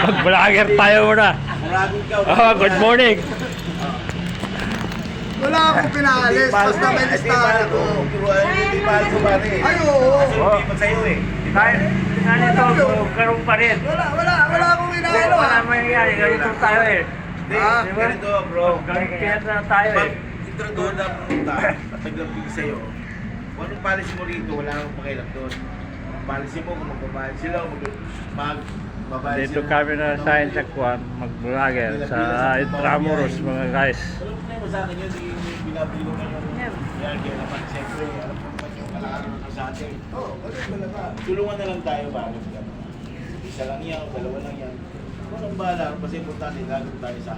Mag-vlogger tayo muna. Good morning. Wala akong pinaalis, basta may listahan ako. Hindi pa ako pare. Ay, oo. Hindi pa sa'yo eh. Ganito, karoon pa rin. Wala akong inaano Wala ha. mangyayari, ganito tayo eh. Hindi, Diba? ganito bro. Ganito na tayo Pag eh. intro doon na pumunta, naglambing sa'yo. Kung anong policy mo rito, wala akong pakialam doon. Ang policy mo, kung magbabayad sila, magbabayad Dito kami na sa Insakuan, mag-vlogger sa Intramuros mga guys. Walang problema sa akin yun, binabili ko na yung yan, kaya naman siyempre, alam mo naman yung kalaaran ng sa atin. Oo, ganun talaga. Tulungan na lang tayo ba? Isa lang yan, dalawa lang yan. Kung anong bahala, kasi importante, lalo tayo sa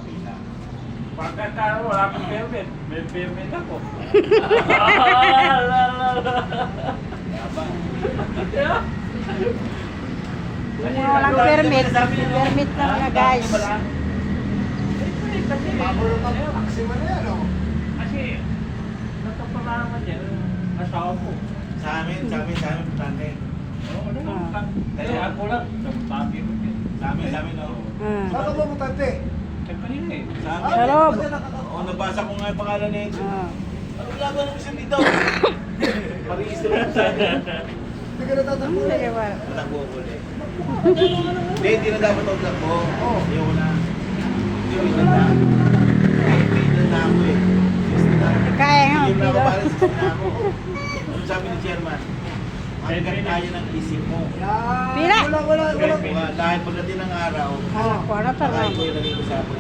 pila. Pagkatao, wala akong permit. May permit ako. Kaya ba? Walang permit. Permit na mga guys. Pabor naman, maxima na yan, oh. Kasi, natapalaman yan. Asawa ko. Sa amin, importante. Oo, ano lang. Kaya ako lang. Sabi mo yan. Sa amin, oh. Saan ka ba mutante? Kanina eh. Sa amin. Sa loob. Oo, nabasa ko nga yung pangalan na yun. Ano laban ng isang dito? Parehis na lang sa akin. Hindi ka natatakbo. Sige ba? Natakbo ko ulit. Hindi na dapat ako takbo. Hindi ako na. Hindi ko na. Hindi na ako eh. Kaya nga. Hindi na ako Pero, para sa isang na ako. Ano sabi ni Chairman? Hanggang kaya ng isip mo. Pila. Wala. Dahil pagdating ng araw, ano na kaya ko yung naging usapan